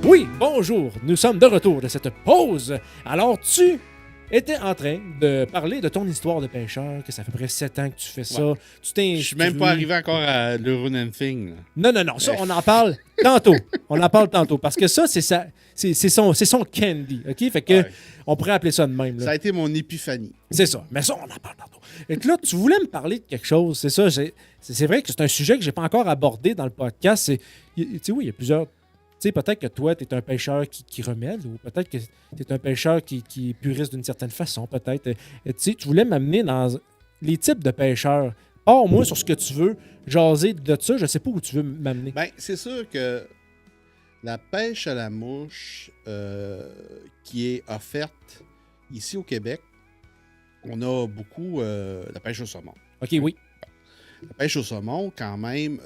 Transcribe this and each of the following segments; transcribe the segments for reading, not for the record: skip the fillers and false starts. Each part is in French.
Oui, bonjour, nous sommes de retour de cette pause. Alors, tu étais en train de parler de ton histoire de pêcheur, que ça fait près 7 ans que tu fais ça. Ouais. Tu t'es Je suis même pas arrivé encore à le run and thing. Non, ça, on en parle tantôt. On en parle tantôt, parce que ça, c'est son candy, OK? Fait que, Ouais. on pourrait appeler ça de même. Là. Ça a été mon épiphanie. C'est ça. Mais ça, on en parle tantôt. Et que là, tu voulais me parler de quelque chose. C'est ça. C'est vrai que c'est un sujet que j'ai pas encore abordé dans le podcast. Tu sais, oui, il y a plusieurs. Tu sais, peut-être que toi, tu es un pêcheur qui remède, ou peut-être que tu es un pêcheur qui puriste d'une certaine façon, peut-être. Tu sais, tu voulais m'amener dans les types de pêcheurs. Pars-moi sur ce que tu veux, jaser de ça. Je sais pas où tu veux m'amener. Ben, c'est sûr que la pêche à la mouche qui est offerte ici au Québec, on a beaucoup la pêche au saumon. OK, oui. La pêche au saumon, quand même,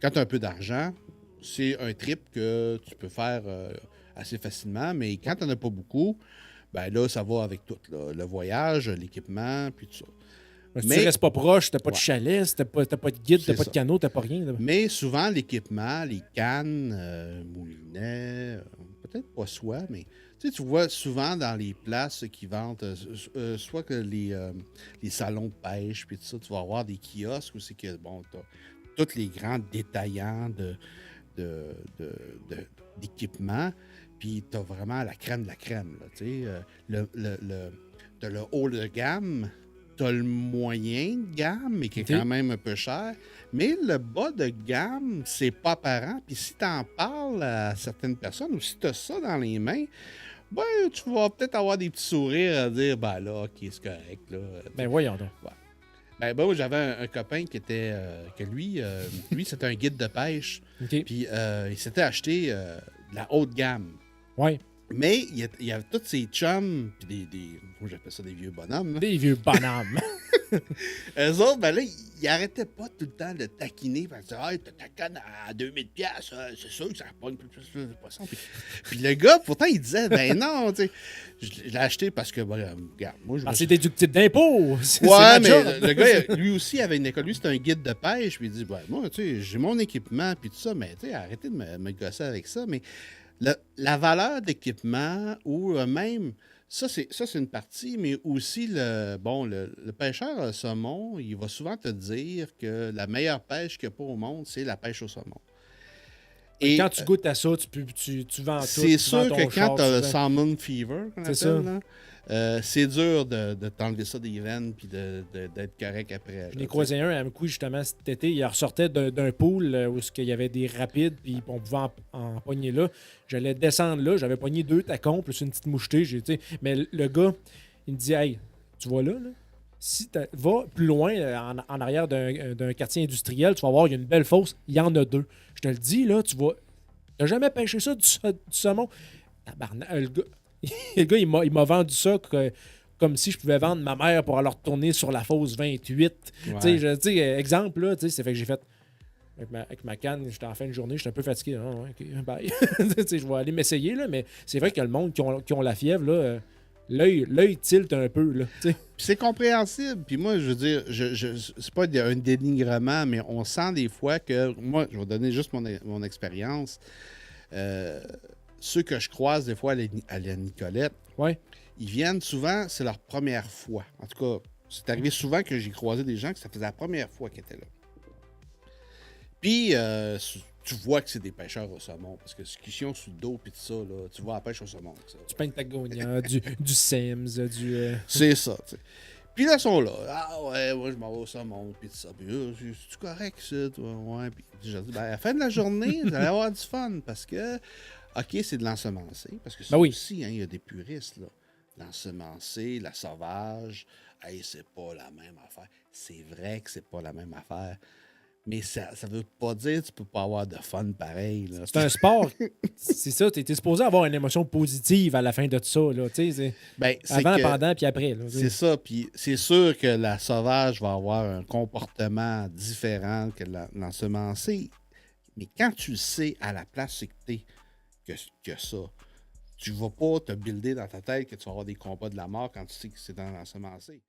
quand tu as un peu d'argent, c'est un trip que tu peux faire assez facilement, mais quand tu n'en as pas beaucoup, ben là, ça va avec tout. Là. Le voyage, l'équipement, puis tout ça. Si tu restes pas proche, t'as pas de Ouais. chalet, t'as pas de guide, t'as C'est pas de ça. canot, t'as pas rien. Là. Mais souvent, l'équipement, les cannes, moulinets, peut-être pas soie, mais tu vois souvent dans les places qui vendent, soit que les salons de pêche, puis tout ça, tu vas avoir des kiosques où c'est que, bon, tu as tous les grands détaillants d'équipement, puis tu as vraiment la crème de la crème. Là, tu sais, t'as le haut de gamme, tu as le moyen de gamme, mais qui est Ok. quand même un peu cher. Mais le bas de gamme, c'est pas apparent. Puis si tu en parles à certaines personnes ou si tu as ça dans les mains, ben, tu vas peut-être avoir des petits sourires à dire, ben là, OK, c'est correct. Là. Ben voyons donc. Ben, moi, j'avais un copain qui était, que lui, c'était un guide de pêche. OK. Puis il s'était acheté de la haute gamme. Ouais. Mais il y avait tous ses chums, puis moi j'appelle ça des vieux bonhommes. Là. Des vieux bonhommes. Eux autres, ben là, ils arrêtaient pas tout le temps de taquiner. Parce que, hey, t'as ta canne à 2000$, c'est sûr que ça pas une plus de poisson. Puis le gars, pourtant, il disait, ben non, tu sais, je l'ai acheté parce que, ben, regarde, moi, je me Ah, c'est suis... déductible d'impôts. C'est Ouais, ma mais job. le gars, lui aussi, avait une école. Lui, c'était un guide de pêche. Puis il dit, ben, moi, tu sais, j'ai mon équipement, puis tout ça, mais, tu sais, arrêtez de me gosser avec ça. Mais la valeur d'équipement, ou même, ça, c'est une partie, mais aussi, le pêcheur à saumon, il va souvent te dire que la meilleure pêche qu'il n'y a pas au monde, c'est la pêche au saumon. Et Quand tu goûtes à ça, tu vends tout. c'est sûr que quand tu as le salmon fever, qu'on appelle, ça. là, c'est dur de t'enlever ça des veines puis d'être correct après. Je l'ai croisé un à Amkoui justement cet été. Il ressortait d'un pool où il y avait des rapides, puis on pouvait en pogner là. J'allais descendre là, j'avais pogné 2 tacons plus une petite mouchetée. Mais le gars, il me dit, hey, tu vois là, si tu vas plus loin en arrière d'un quartier industriel, tu vas voir, il y a une belle fosse, il y en a 2. Je te le dis, là, tu vas. T'as jamais pêché ça du saumon? Tabarnak, le gars, il m'a vendu ça comme si je pouvais vendre ma mère pour aller retourner sur la fosse 28. Ouais. Tu sais, exemple, là, c'est fait que j'ai fait. Avec ma canne, j'étais en fin de journée, j'étais un peu fatigué. Ah, ouais, ok, bye. Je vais aller m'essayer, là, mais c'est vrai que le monde qui ont la fièvre, là, l'œil tilte un peu. Là, Puis c'est compréhensible. Puis moi, je veux dire, c'est pas un dénigrement, mais on sent des fois que, moi, je vais donner juste mon expérience. Ceux que je croise des fois à la Nicolette, ouais. ils viennent souvent, c'est leur première fois. En tout cas, c'est arrivé souvent que j'ai croisé des gens que ça faisait la première fois qu'ils étaient là. Puis, tu vois que c'est des pêcheurs au saumon, parce que ce qu'ils ont sous le dos, puis tout ça, là, tu vois la pêche au saumon. Ça. Du Pentagonia, du Sims, du... C'est ça, tu sais. Puis là, ils sont là. Ah ouais, moi, je m'en vais au saumon, puis tout ça. Puis c'est-tu correct, ça, toi? Ouais. Puis j'ai dit, ben, à la fin de la journée, vous allez avoir du fun, parce que, OK, c'est de l'ensemencer, parce que ça oui. aussi, hein, il y a des puristes, là. L'ensemencer, la sauvage, hey, c'est pas la même affaire. C'est vrai que c'est pas la même affaire. Mais ça veut pas dire que tu peux pas avoir de fun pareil. Là. C'est un sport. C'est ça, tu es supposé avoir une émotion positive à la fin de tout ça. Là, Ben, avant, pendant, puis après. Là, c'est ça. Puis c'est sûr que la sauvage va avoir un comportement différent que l'ensemencé. Mais quand tu le sais à la place que ça, tu vas pas te builder dans ta tête que tu vas avoir des combats de la mort quand tu sais que c'est dans l'ensemencé.